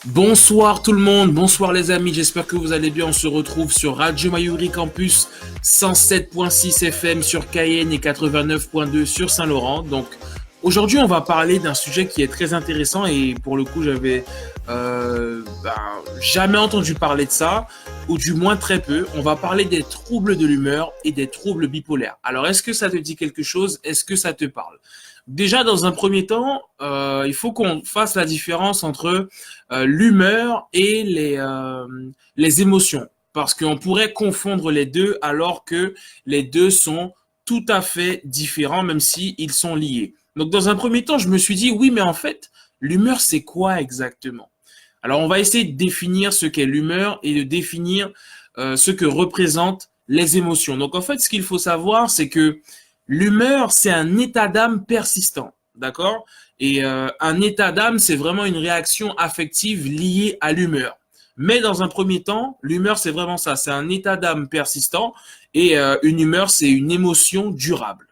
Bonsoir tout le monde, bonsoir les amis, j'espère que vous allez bien. On se retrouve sur Radio Mayuri Campus 107.6 FM sur Cayenne et 89.2 sur Saint-Laurent. Donc aujourd'hui on va parler d'un sujet qui est très intéressant et pour le coup j'avais jamais entendu parler de ça, ou du moins très peu. On va parler des troubles de l'humeur et des troubles bipolaires. Alors est-ce que ça te dit quelque chose? Est-ce que ça te parle? Déjà, dans un premier temps, il faut qu'on fasse la différence entre l'humeur et les émotions. Parce qu'on pourrait confondre les deux alors que les deux sont tout à fait différents, même si ils sont liés. Donc, dans un premier temps, je me suis dit, oui, mais en fait, l'humeur, c'est quoi exactement? Alors, on va essayer de définir ce qu'est l'humeur et de définir ce que représentent les émotions. Donc, en fait, ce qu'il faut savoir, c'est que l'humeur, c'est un état d'âme persistant, d'accord? Et un état d'âme, c'est vraiment une réaction affective liée à l'humeur. Mais dans un premier temps, l'humeur, c'est vraiment ça, c'est un état d'âme persistant et une humeur, c'est une émotion durable.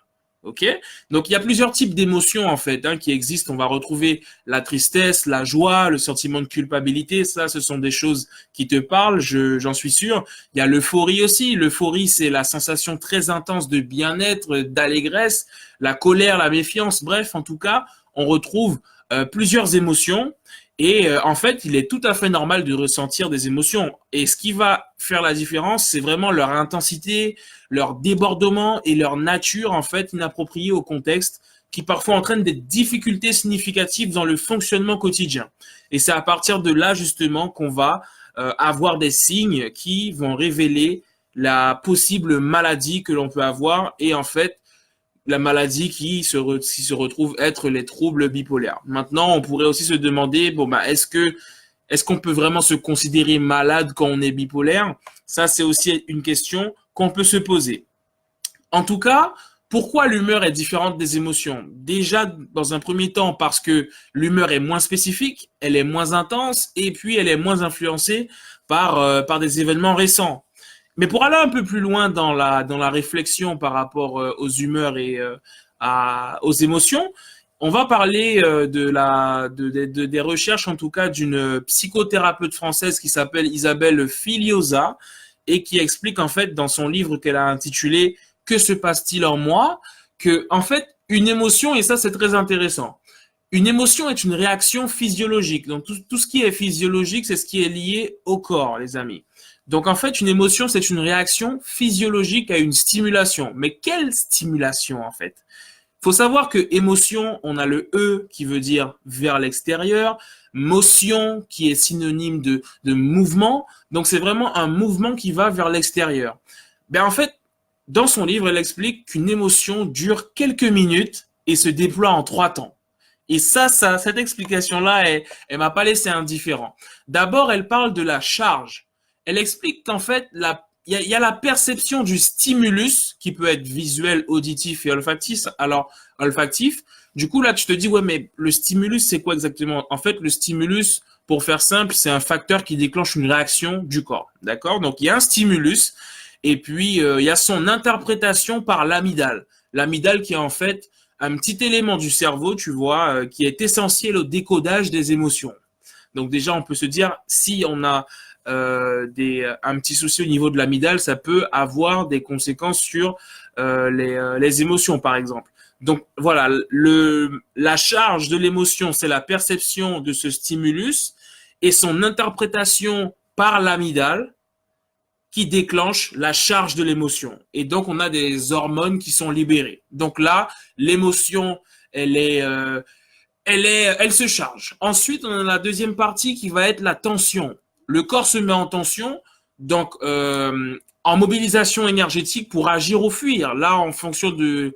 Ok? Donc il y a plusieurs types d'émotions en fait qui existent. On va retrouver la tristesse, la joie, le sentiment de culpabilité. Ça, ce sont des choses qui te parlent, j'en suis sûr. Il y a l'euphorie aussi. L'euphorie, c'est la sensation très intense de bien-être, d'allégresse, la colère, la méfiance. Bref, en tout cas, on retrouve plusieurs émotions. Et en fait, il est tout à fait normal de ressentir des émotions. Et ce qui va faire la différence, c'est vraiment leur intensité, leur débordement et leur nature en fait inappropriée au contexte, qui parfois entraînent des difficultés significatives dans le fonctionnement quotidien. Et c'est à partir de là justement qu'on va avoir des signes qui vont révéler la possible maladie que l'on peut avoir et en fait la maladie qui se retrouve être les troubles bipolaires. Maintenant, on pourrait aussi se demander, bon, bah, est-ce qu'on peut vraiment se considérer malade quand on est bipolaire? Ça, c'est aussi une question qu'on peut se poser. En tout cas, pourquoi l'humeur est différente des émotions? Déjà, dans un premier temps, parce que l'humeur est moins spécifique, elle est moins intense, et puis elle est moins influencée par des événements récents. Mais pour aller un peu plus loin dans la réflexion par rapport aux humeurs et aux émotions, on va parler des recherches, en tout cas, d'une psychothérapeute française qui s'appelle Isabelle Filiosa et qui explique en fait dans son livre qu'elle a intitulé Que se passe-t-il en moi? Que en fait, une émotion, et ça c'est très intéressant, une émotion est une réaction physiologique. Donc tout ce qui est physiologique, c'est ce qui est lié au corps, les amis. Donc en fait, une émotion, c'est une réaction physiologique à une stimulation. Mais quelle stimulation en fait? Faut savoir que émotion, on a le E qui veut dire vers l'extérieur, motion qui est synonyme de mouvement. Donc c'est vraiment un mouvement qui va vers l'extérieur. Ben en fait, dans son livre, elle explique qu'une émotion dure quelques minutes et se déploie en 3 temps. Et cette explication-là, elle m'a pas laissé indifférent. D'abord, elle parle de la charge. Elle explique qu'en fait, il y a la perception du stimulus qui peut être visuel, auditif et olfactif. Alors, olfactif. Du coup, là, tu te dis, ouais, mais le stimulus, c'est quoi exactement? En fait, le stimulus, pour faire simple, c'est un facteur qui déclenche une réaction du corps. D'accord? Donc, il y a un stimulus et puis il y a son interprétation par l'amygdale. L'amygdale qui est en fait un petit élément du cerveau, tu vois, qui est essentiel au décodage des émotions. Donc déjà, on peut se dire, si on a un petit souci au niveau de l'amygdale, ça peut avoir des conséquences sur les émotions, par exemple. Donc voilà, la charge de l'émotion, c'est la perception de ce stimulus et son interprétation par l'amygdale qui déclenche la charge de l'émotion. Et donc, on a des hormones qui sont libérées. Donc là, l'émotion, elle se charge. Ensuite, on a la deuxième partie qui va être la tension. Le corps se met en tension, donc en mobilisation énergétique pour agir ou fuir. Là, en fonction de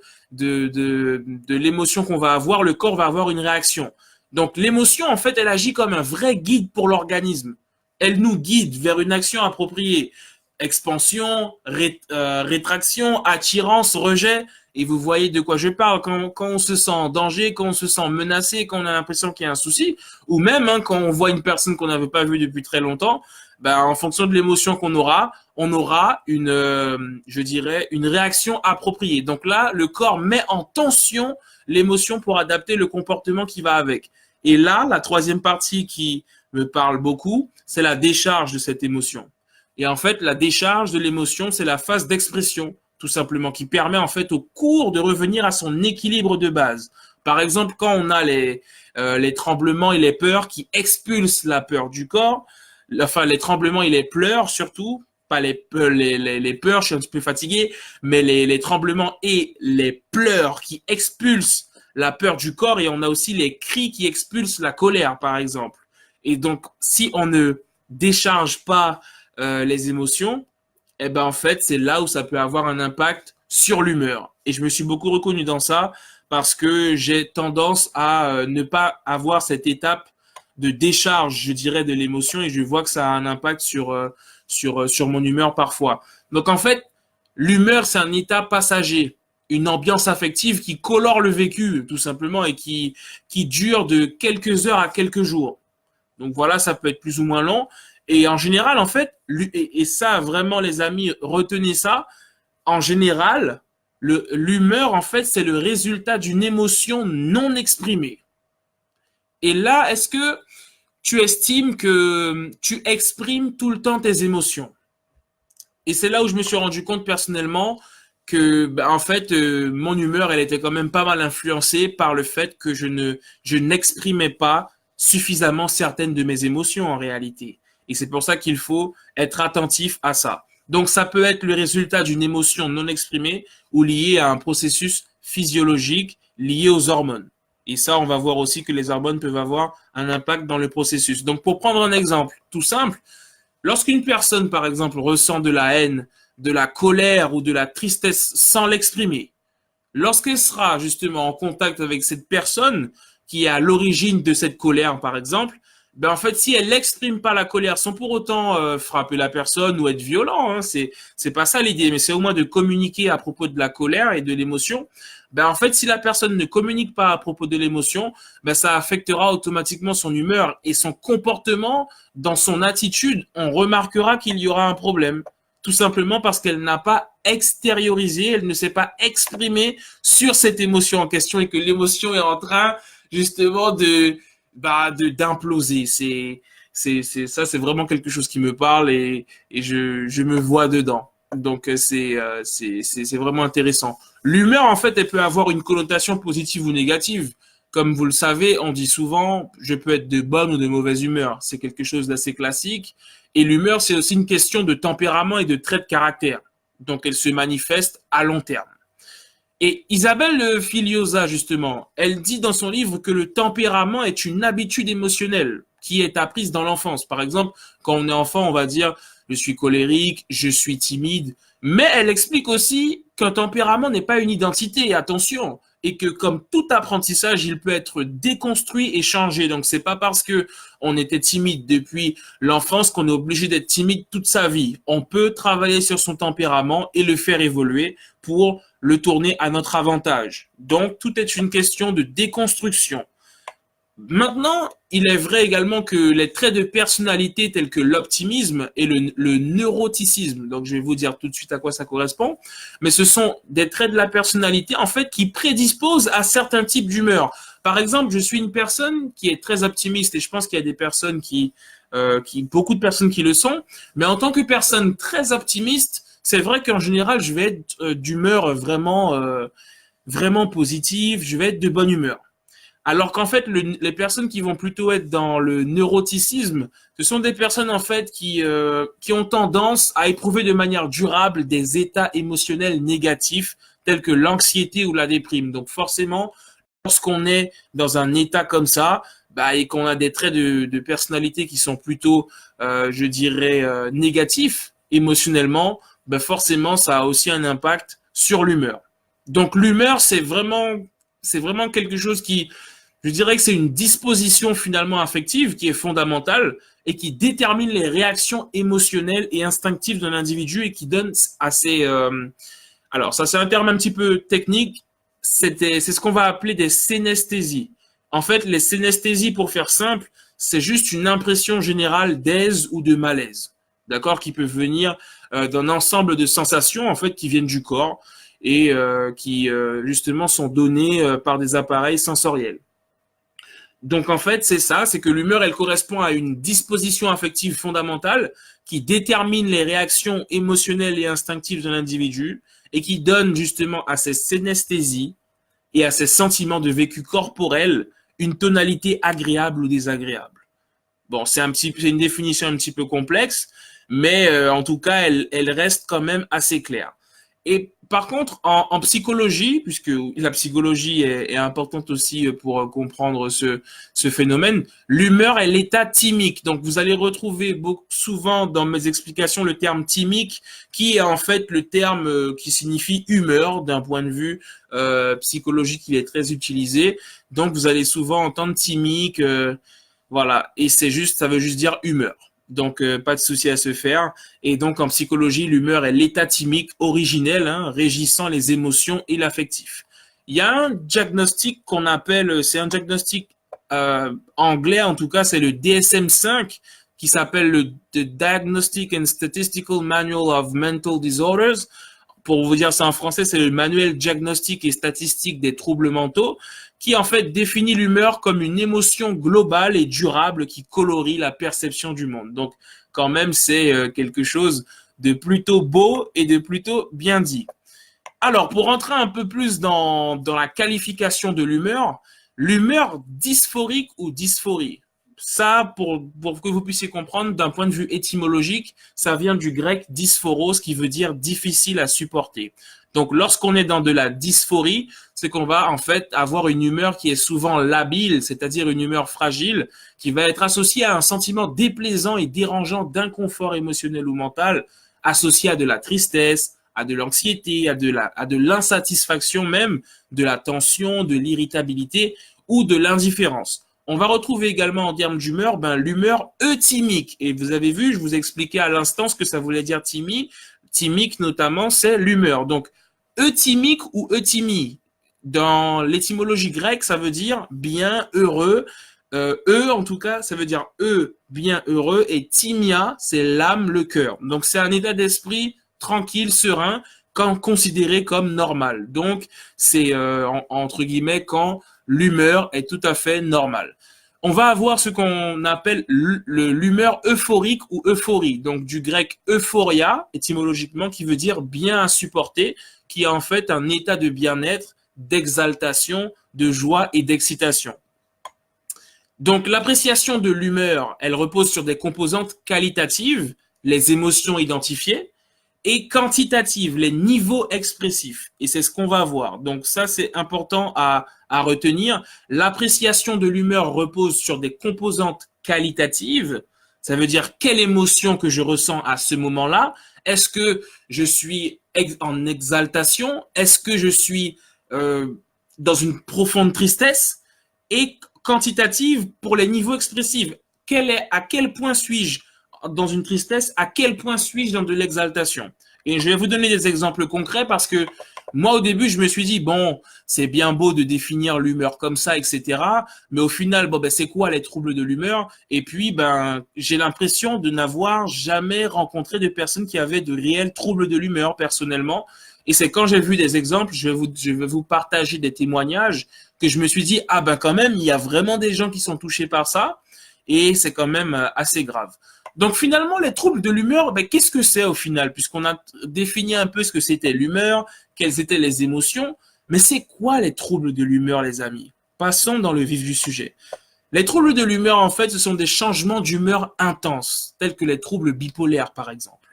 l'émotion qu'on va avoir, le corps va avoir une réaction. Donc l'émotion, en fait, elle agit comme un vrai guide pour l'organisme. Elle nous guide vers une action appropriée. Expansion, rétraction, attirance, rejet. Et vous voyez de quoi je parle quand on se sent en danger, quand on se sent menacé, quand on a l'impression qu'il y a un souci, ou même quand on voit une personne qu'on n'avait pas vue depuis très longtemps, ben, en fonction de l'émotion qu'on aura, on aura je dirais, une réaction appropriée. Donc là, le corps met en tension l'émotion pour adapter le comportement qui va avec. Et là, la troisième partie qui me parle beaucoup, c'est la décharge de cette émotion. Et en fait, la décharge de l'émotion, c'est la phase d'expression, tout simplement, qui permet en fait au cours de revenir à son équilibre de base. Par exemple, quand on a les tremblements et les peurs qui expulsent la peur du corps, enfin les tremblements et les pleurs surtout, pas les peurs, je suis un petit peu fatigué, mais les tremblements et les pleurs qui expulsent la peur du corps, et on a aussi les cris qui expulsent la colère, par exemple. Et donc, si on ne décharge pas les émotions, eh ben en fait, c'est là où ça peut avoir un impact sur l'humeur. Et je me suis beaucoup reconnu dans ça parce que j'ai tendance à ne pas avoir cette étape de décharge, je dirais, de l'émotion, et je vois que ça a un impact sur mon humeur parfois. Donc en fait, l'humeur, c'est un état passager, une ambiance affective qui colore le vécu, tout simplement, et qui dure de quelques heures à quelques jours. Donc voilà, ça peut être plus ou moins long. Et en général, en fait, et ça, vraiment, les amis, retenez ça, en général, l'humeur, en fait, c'est le résultat d'une émotion non exprimée. Et là, est-ce que tu estimes que tu exprimes tout le temps tes émotions? Et c'est là où je me suis rendu compte personnellement que, bah, en fait, mon humeur, elle était quand même pas mal influencée par le fait que je n'exprimais pas suffisamment certaines de mes émotions en réalité. Et c'est pour ça qu'il faut être attentif à ça. Donc, ça peut être le résultat d'une émotion non exprimée ou liée à un processus physiologique lié aux hormones. Et ça, on va voir aussi que les hormones peuvent avoir un impact dans le processus. Donc, pour prendre un exemple tout simple, lorsqu'une personne, par exemple, ressent de la haine, de la colère ou de la tristesse sans l'exprimer, lorsqu'elle sera justement en contact avec cette personne qui est à l'origine de cette colère, par exemple, ben en fait, si elle n'exprime pas la colère sans pour autant frapper la personne ou être violent, hein, c'est pas ça l'idée, mais c'est au moins de communiquer à propos de la colère et de l'émotion. Ben en fait, si la personne ne communique pas à propos de l'émotion, ben ça affectera automatiquement son humeur et son comportement dans son attitude. On remarquera qu'il y aura un problème, tout simplement parce qu'elle n'a pas extériorisé, elle ne s'est pas exprimée sur cette émotion en question et que l'émotion est en train justement d'imploser. Ça, c'est vraiment quelque chose qui me parle et je me vois dedans. Donc c'est vraiment intéressant. L'humeur, en fait, elle peut avoir une connotation positive ou négative. Comme vous le savez, on dit souvent, je peux être de bonne ou de mauvaise humeur. C'est quelque chose d'assez classique. Et l'humeur, c'est aussi une question de tempérament et de trait de caractère. Donc, elle se manifeste à long terme. Et Isabelle Filiosa, justement, elle dit dans son livre que le tempérament est une habitude émotionnelle qui est apprise dans l'enfance. Par exemple, quand on est enfant, on va dire je suis colérique, je suis timide. Mais elle explique aussi qu'un tempérament n'est pas une identité, attention, et que comme tout apprentissage, il peut être déconstruit et changé. Donc c'est pas parce que on était timide depuis l'enfance qu'on est obligé d'être timide toute sa vie. On peut travailler sur son tempérament et le faire évoluer pour le tourner à notre avantage. Donc tout est une question de déconstruction. Maintenant, il est vrai également que les traits de personnalité tels que l'optimisme et le neuroticisme, donc je vais vous dire tout de suite à quoi ça correspond, mais ce sont des traits de la personnalité en fait qui prédisposent à certains types d'humeur. Par exemple, je suis une personne qui est très optimiste et je pense qu'il y a des personnes beaucoup de personnes qui le sont, mais en tant que personne très optimiste, c'est vrai qu'en général, je vais être d'humeur vraiment positive, je vais être de bonne humeur. Alors qu'en fait, les personnes qui vont plutôt être dans le neuroticisme, ce sont des personnes en fait qui ont tendance à éprouver de manière durable des états émotionnels négatifs tels que l'anxiété ou la déprime. Donc forcément, lorsqu'on est dans un état comme ça, bah, et qu'on a des traits de personnalité qui sont plutôt, je dirais, négatifs émotionnellement, bah forcément, ça a aussi un impact sur l'humeur. Donc l'humeur, c'est vraiment quelque chose qui, je dirais que c'est une disposition finalement affective qui est fondamentale et qui détermine les réactions émotionnelles et instinctives d'un individu et qui donne alors ça c'est un terme un petit peu technique, c'est ce qu'on va appeler des synesthésies. En fait, les synesthésies, pour faire simple, c'est juste une impression générale d'aise ou de malaise, d'accord, qui peut venir d'un ensemble de sensations en fait qui viennent du corps et qui justement sont données par des appareils sensoriels. Donc en fait, c'est ça, c'est que l'humeur, elle correspond à une disposition affective fondamentale qui détermine les réactions émotionnelles et instinctives de l'individu et qui donne justement à ses synesthésies et à ses sentiments de vécu corporel une tonalité agréable ou désagréable. Bon, c'est une définition un petit peu complexe, mais en tout cas, elle reste quand même assez claire. Et par contre, en psychologie, puisque la psychologie est importante aussi pour comprendre ce phénomène, l'humeur est l'état thymique. Donc, vous allez retrouver souvent dans mes explications le terme thymique, qui est en fait le terme qui signifie humeur d'un point de vue psychologique. Il est très utilisé. Donc, vous allez souvent entendre thymique, voilà. Et ça veut juste dire humeur. Donc, pas de souci à se faire. Et donc, en psychologie, l'humeur est l'état thymique originel, hein, régissant les émotions et l'affectif. Il y a un diagnostic qu'on appelle, c'est un diagnostic anglais, en tout cas, c'est le DSM-5, qui s'appelle le The Diagnostic and Statistical Manual of Mental Disorders. Pour vous dire ça en français, c'est le manuel diagnostique et statistique des troubles mentaux, qui en fait définit l'humeur comme une émotion globale et durable qui colorie la perception du monde. Donc quand même, c'est quelque chose de plutôt beau et de plutôt bien dit. Alors, pour rentrer un peu plus dans la qualification de l'humeur dysphorique ou dysphorie, ça, pour que vous puissiez comprendre, d'un point de vue étymologique, ça vient du grec dysphoros, qui veut dire difficile à supporter. Donc, lorsqu'on est dans de la dysphorie, c'est qu'on va en fait avoir une humeur qui est souvent labile, c'est-à-dire une humeur fragile, qui va être associée à un sentiment déplaisant et dérangeant d'inconfort émotionnel ou mental, associé à de la tristesse, à de l'anxiété, à de l'insatisfaction même, de la tension, de l'irritabilité ou de l'indifférence. On va retrouver également en termes d'humeur l'humeur euthymique. Et vous avez vu, je vous ai expliqué à l'instant ce que ça voulait dire thymique. Thymique notamment, c'est l'humeur. Donc, euthymique ou euthymie, dans l'étymologie grecque, ça veut dire bien, heureux. En tout cas, ça veut dire bien heureux. Et thymia, c'est l'âme, le cœur. Donc, c'est un état d'esprit tranquille, serein, quand considéré comme normal. Donc, c'est entre guillemets quand l'humeur est tout à fait normale. On va avoir ce qu'on appelle l'humeur euphorique ou euphorie, donc du grec euphoria, étymologiquement, qui veut dire bien à supporter, qui est en fait un état de bien-être, d'exaltation, de joie et d'excitation. Donc l'appréciation de l'humeur, elle repose sur des composantes qualitatives, les émotions identifiées, et quantitatives, les niveaux expressifs. Et c'est ce qu'on va voir. Donc ça, c'est important à retenir. L'appréciation de l'humeur repose sur des composantes qualitatives. Ça veut dire quelle émotion que je ressens à ce moment-là. Est-ce que je suis en exaltation? Est-ce que je suis dans une profonde tristesse? Et quantitative pour les niveaux expressifs. À quel point suis-je dans une tristesse, à quel point suis-je dans de l'exaltation? Et je vais vous donner des exemples concrets parce que moi, au début, je me suis dit, bon, c'est bien beau de définir l'humeur comme ça, etc. Mais au final, bon, c'est quoi les troubles de l'humeur? Et puis, j'ai l'impression de n'avoir jamais rencontré de personnes qui avaient de réels troubles de l'humeur personnellement. Et c'est quand j'ai vu des exemples, je vais vous partager des témoignages que je me suis dit, quand même, il y a vraiment des gens qui sont touchés par ça. Et c'est quand même assez grave. Donc finalement, les troubles de l'humeur, qu'est-ce que c'est au final? Puisqu'on a défini un peu ce que c'était l'humeur, quelles étaient les émotions, mais c'est quoi les troubles de l'humeur, les amis? Passons dans le vif du sujet. Les troubles de l'humeur, en fait, ce sont des changements d'humeur intenses, tels que les troubles bipolaires, par exemple.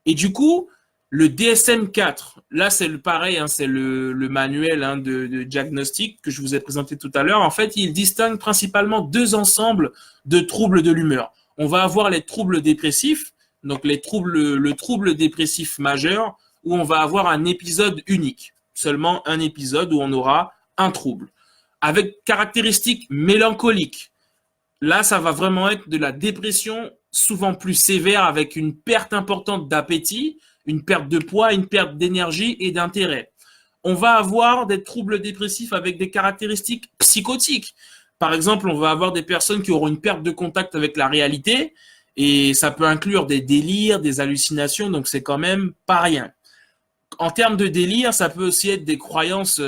Et du coup, le DSM-4, là c'est pareil, hein, c'est le manuel de diagnostic que je vous ai présenté tout à l'heure. En fait, il distingue principalement deux ensembles de troubles de l'humeur. On va avoir les troubles dépressifs, donc le trouble dépressif majeur, où on va avoir un épisode unique, seulement un épisode où on aura un trouble, avec caractéristiques mélancoliques. Là, ça va vraiment être de la dépression, souvent plus sévère, avec une perte importante d'appétit, une perte de poids, une perte d'énergie et d'intérêt. On va avoir des troubles dépressifs avec des caractéristiques psychotiques. Par exemple, on va avoir des personnes qui auront une perte de contact avec la réalité et ça peut inclure des délires, des hallucinations, donc c'est quand même pas rien. En termes de délire, ça peut aussi être des croyances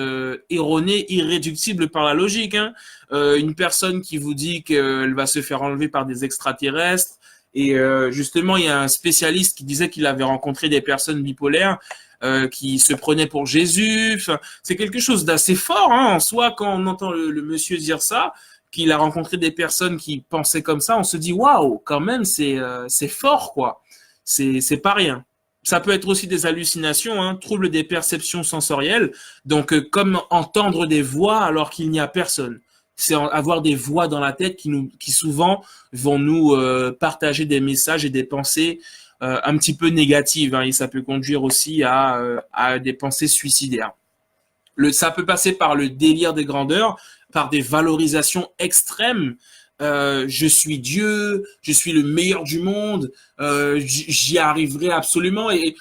erronées, irréductibles par la logique, hein. Une personne qui vous dit qu'elle va se faire enlever par des extraterrestres, et justement, il y a un spécialiste qui disait qu'il avait rencontré des personnes bipolaires qui se prenaient pour Jésus. Enfin, c'est quelque chose d'assez fort, hein, en soi, quand on entend le monsieur dire ça, qu'il a rencontré des personnes qui pensaient comme ça, on se dit waouh, quand même, c'est fort, quoi. C'est pas rien. Ça peut être aussi des hallucinations, hein, troubles des perceptions sensorielles. Donc, comme entendre des voix alors qu'il n'y a personne. C'est avoir des voix dans la tête qui souvent vont nous partager des messages et des pensées un petit peu négatives, hein, et ça peut conduire aussi à des pensées suicidaires. Ça peut passer par le délire des grandeurs, par des valorisations extrêmes. Je suis Dieu, je suis le meilleur du monde, j'y arriverai absolument. Et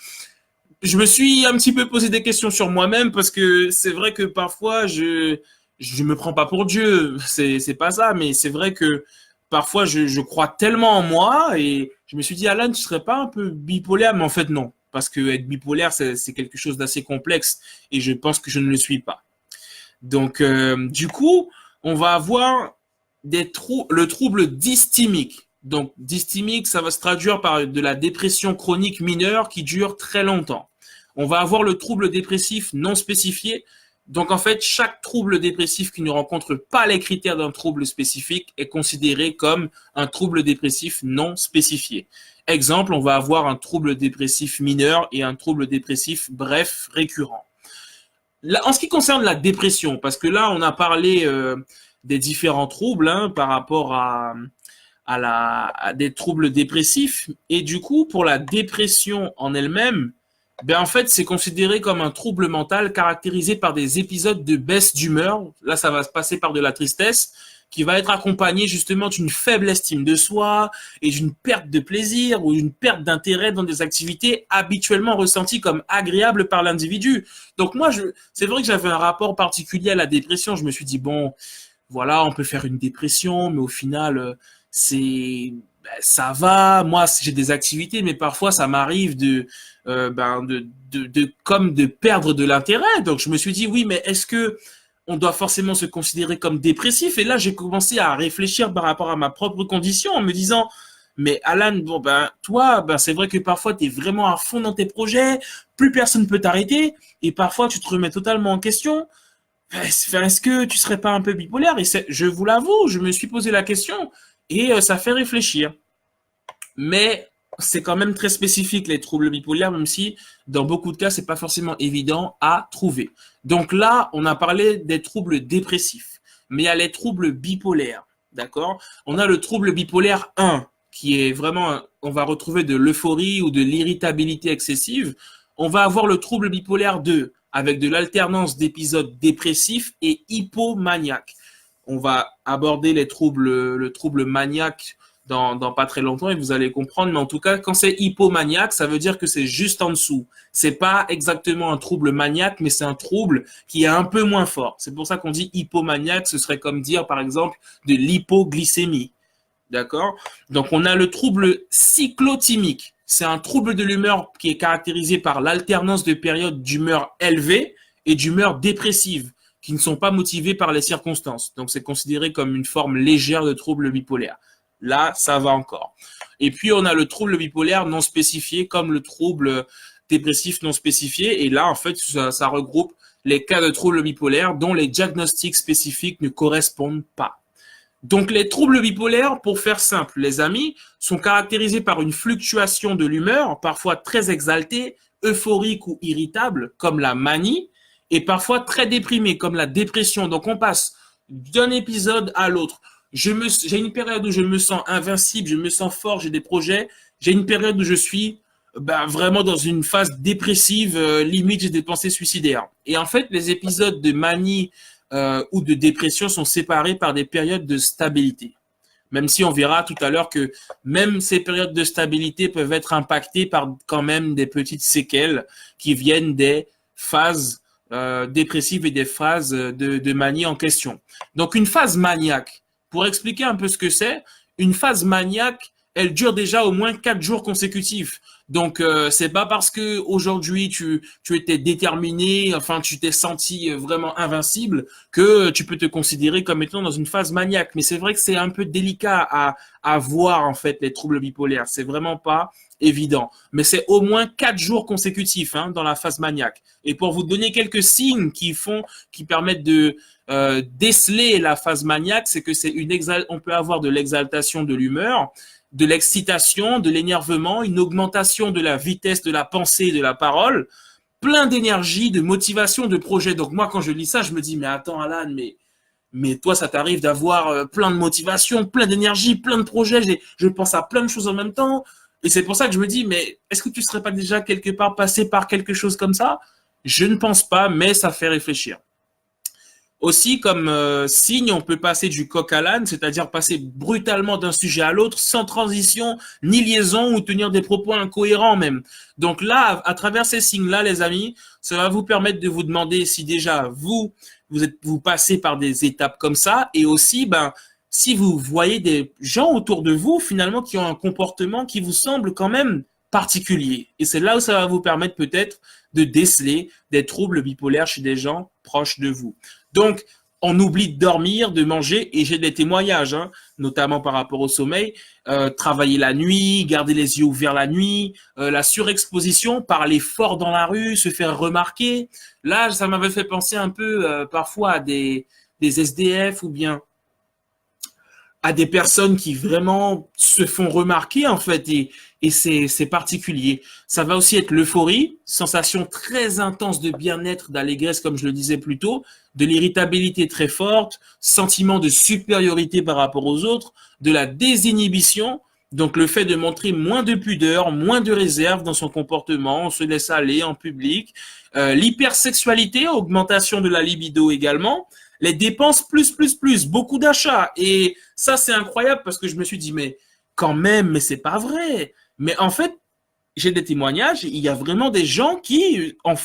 je me suis un petit peu posé des questions sur moi-même parce que c'est vrai que parfois je me prends pas pour Dieu, c'est pas ça, mais c'est vrai que parfois je crois tellement en moi et je me suis dit Alan, tu serais pas un peu bipolaire, mais en fait non, parce que être bipolaire c'est quelque chose d'assez complexe et je pense que je ne le suis pas. Donc du coup, on va avoir le trouble dysthymique. Donc dysthymique, ça va se traduire par de la dépression chronique mineure qui dure très longtemps. On va avoir le trouble dépressif non spécifié. Donc en fait, chaque trouble dépressif qui ne rencontre pas les critères d'un trouble spécifique est considéré comme un trouble dépressif non spécifié. Exemple, on va avoir un trouble dépressif mineur et un trouble dépressif bref récurrent. Là, en ce qui concerne la dépression, parce que là on a parlé des différents troubles, hein, par rapport à des troubles dépressifs, et du coup pour la dépression en elle-même, ben en fait, c'est considéré comme un trouble mental caractérisé par des épisodes de baisse d'humeur. Là, ça va se passer par de la tristesse, qui va être accompagnée justement d'une faible estime de soi et d'une perte de plaisir ou d'une perte d'intérêt dans des activités habituellement ressenties comme agréables par l'individu. Donc moi, c'est vrai que j'avais un rapport particulier à la dépression. Je me suis dit, bon, voilà, on peut faire une dépression, mais au final, ça va. Moi, j'ai des activités, mais parfois ça m'arrive comme de perdre de l'intérêt. Donc je me suis dit oui, mais est-ce que on doit forcément se considérer comme dépressif? Et là, j'ai commencé à réfléchir par rapport à ma propre condition en me disant mais Alan, bon ben toi, ben c'est vrai que parfois tu es vraiment à fond dans tes projets, plus personne peut t'arrêter, et parfois tu te remets totalement en question. Est-ce que tu serais pas un peu bipolaire? Et je vous l'avoue, je me suis posé la question et ça fait réfléchir. Mais c'est quand même très spécifique les troubles bipolaires, même si dans beaucoup de cas, c'est pas forcément évident à trouver. Donc là, on a parlé des troubles dépressifs, mais il y a les troubles bipolaires, d'accord? On a le trouble bipolaire 1, qui est vraiment, on va retrouver de l'euphorie ou de l'irritabilité excessive. On va avoir le trouble bipolaire 2, avec de l'alternance d'épisodes dépressifs et hypomaniaques. On va aborder le trouble maniaque dans pas très longtemps et vous allez comprendre. Mais en tout cas, quand c'est hypomaniaque, ça veut dire que c'est juste en dessous. C'est pas exactement un trouble maniaque, mais c'est un trouble qui est un peu moins fort. C'est pour ça qu'on dit hypomaniaque. Ce serait comme dire, par exemple, de l'hypoglycémie. D'accord? Donc, on a le trouble cyclotimique. C'est un trouble de l'humeur qui est caractérisé par l'alternance de périodes d'humeur élevée et d'humeur dépressive qui ne sont pas motivées par les circonstances. Donc, c'est considéré comme une forme légère de trouble bipolaire. Là, ça va encore. Et puis, on a le trouble bipolaire non spécifié comme le trouble dépressif non spécifié. Et là, en fait, ça regroupe les cas de trouble bipolaire dont les diagnostics spécifiques ne correspondent pas. Donc, les troubles bipolaires, pour faire simple, les amis, sont caractérisés par une fluctuation de l'humeur, parfois très exaltée, euphorique ou irritable, comme la manie, et parfois très déprimée, comme la dépression. Donc, on passe d'un épisode à l'autre. J'ai une période où je me sens invincible, je me sens fort, j'ai des projets. J'ai une période où je suis vraiment dans une phase dépressive, limite j'ai des pensées suicidaires. Et en fait, les épisodes de manie ou de dépression sont séparés par des périodes de stabilité. Même si on verra tout à l'heure que même ces périodes de stabilité peuvent être impactées par quand même des petites séquelles qui viennent des phases dépressives et des phases de manie en question. Donc une phase maniaque, pour expliquer un peu ce que c'est, une phase maniaque, elle dure déjà au moins 4 jours consécutifs. Donc, c'est pas parce que aujourd'hui tu étais déterminé, enfin tu t'es senti vraiment invincible que tu peux te considérer comme étant dans une phase maniaque. Mais c'est vrai que c'est un peu délicat à voir en fait les troubles bipolaires. C'est vraiment pas évident. Mais c'est au moins 4 jours consécutifs dans la phase maniaque. Et pour vous donner quelques signes qui permettent de déceler la phase maniaque, c'est que on peut avoir de l'exaltation de l'humeur, de l'excitation, de l'énervement, une augmentation de la vitesse de la pensée et de la parole, plein d'énergie, de motivation, de projet. Donc moi, quand je lis ça, je me dis, mais attends Alan, mais toi, ça t'arrive d'avoir plein de motivation, plein d'énergie, plein de projets, je pense à plein de choses en même temps. Et c'est pour ça que je me dis, mais est-ce que tu serais pas déjà quelque part passé par quelque chose comme ça? Je ne pense pas, mais ça fait réfléchir. Aussi, comme signe, on peut passer du coq à l'âne, c'est-à-dire passer brutalement d'un sujet à l'autre, sans transition, ni liaison, ou tenir des propos incohérents même. Donc là, à travers ces signes-là, les amis, ça va vous permettre de vous demander si déjà vous passez par des étapes comme ça, et aussi, si vous voyez des gens autour de vous, finalement, qui ont un comportement qui vous semble quand même particulier. Et c'est là où ça va vous permettre peut-être de déceler des troubles bipolaires chez des gens proches de vous. Donc, on oublie de dormir, de manger, et j'ai des témoignages, notamment par rapport au sommeil, travailler la nuit, garder les yeux ouverts la nuit, la surexposition, parler fort dans la rue, se faire remarquer. Là, ça m'avait fait penser un peu parfois à des SDF ou bien à des personnes qui vraiment se font remarquer en fait et c'est particulier. Ça va aussi être l'euphorie, sensation très intense de bien-être, d'allégresse comme je le disais plus tôt, de l'irritabilité très forte, sentiment de supériorité par rapport aux autres, de la désinhibition, donc le fait de montrer moins de pudeur, moins de réserve dans son comportement, on se laisse aller en public, l'hypersexualité, augmentation de la libido également, les dépenses plus, beaucoup d'achats. Et ça, c'est incroyable parce que je me suis dit, mais quand même, mais c'est pas vrai. Mais en fait, j'ai des témoignages, il y a vraiment des gens qui ont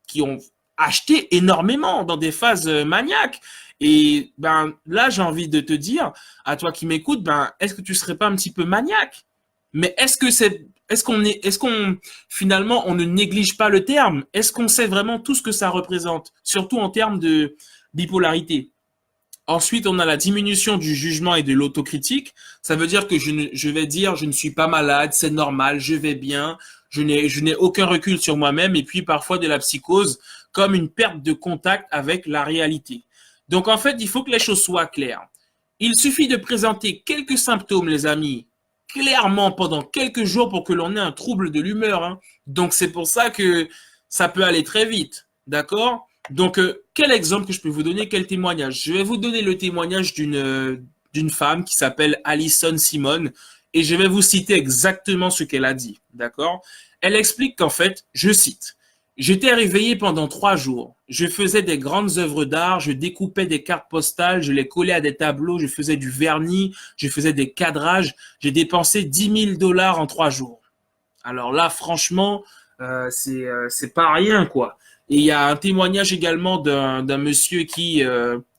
qui ont acheté énormément dans des phases maniaques. Et là, j'ai envie de te dire, à toi qui m'écoutes, est-ce que tu serais pas un petit peu maniaque? Mais est-ce qu'on finalement on ne néglige pas le terme? Est-ce qu'on sait vraiment tout ce que ça représente, surtout en termes de bipolarité? Ensuite, on a la diminution du jugement et de l'autocritique. Ça veut dire que je vais dire, je ne suis pas malade, c'est normal, je vais bien, je n'ai aucun recul sur moi-même, et puis parfois de la psychose, comme une perte de contact avec la réalité. Donc en fait, il faut que les choses soient claires. Il suffit de présenter quelques symptômes, les amis, clairement pendant quelques jours pour que l'on ait un trouble de l'humeur. Donc c'est pour ça que ça peut aller très vite. D'accord? Donc, quel exemple que je peux vous donner? Quel témoignage? Je vais vous donner le témoignage d'une femme qui s'appelle Alison Simone et je vais vous citer exactement ce qu'elle a dit. D'accord? Elle explique qu'en fait, je cite, j'étais réveillée pendant 3 jours. Je faisais des grandes œuvres d'art, je découpais des cartes postales, je les collais à des tableaux, je faisais du vernis, je faisais des cadrages. J'ai dépensé 10 000 $ en 3 jours. Alors là, franchement, c'est pas rien, quoi. Et il y a un témoignage également d'un monsieur qui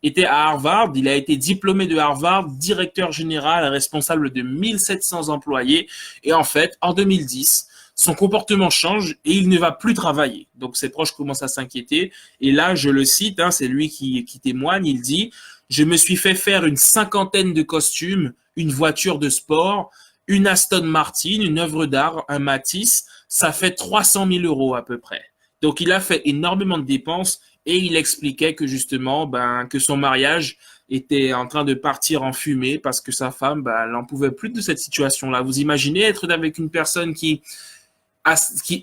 était à Harvard. Il a été diplômé de Harvard, directeur général, responsable de 1700 employés. Et en fait, en 2010, son comportement change et il ne va plus travailler. Donc ses proches commencent à s'inquiéter. Et là, je le cite, c'est lui qui témoigne. Il dit, je me suis fait faire une 50aine de costumes, une voiture de sport, une Aston Martin, une œuvre d'art, un Matisse. Ça fait 300 000 € à peu près. Donc, il a fait énormément de dépenses et il expliquait que justement, que son mariage était en train de partir en fumée parce que sa femme, elle n'en pouvait plus de cette situation-là. Vous imaginez être avec une personne qui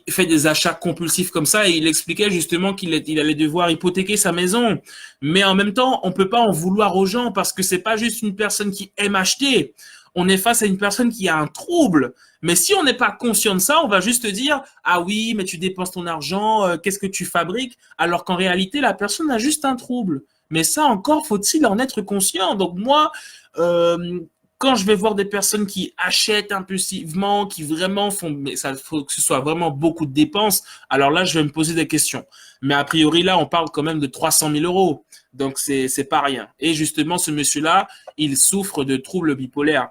fait des achats compulsifs comme ça et il expliquait justement qu'il allait devoir hypothéquer sa maison. Mais en même temps, on peut pas en vouloir aux gens parce que c'est pas juste une personne qui aime acheter. On est face à une personne qui a un trouble. Mais si on n'est pas conscient de ça, on va juste dire, ah oui, mais tu dépenses ton argent, qu'est-ce que tu fabriques? Alors qu'en réalité, la personne a juste un trouble. Mais ça encore, faut-il en être conscient? Donc moi, quand je vais voir des personnes qui achètent impulsivement, qui vraiment font, mais ça faut que ce soit vraiment beaucoup de dépenses, alors là, je vais me poser des questions. Mais a priori, là, on parle quand même de 300 000 €. Donc, c'est pas rien. Et justement, ce monsieur-là, il souffre de troubles bipolaires.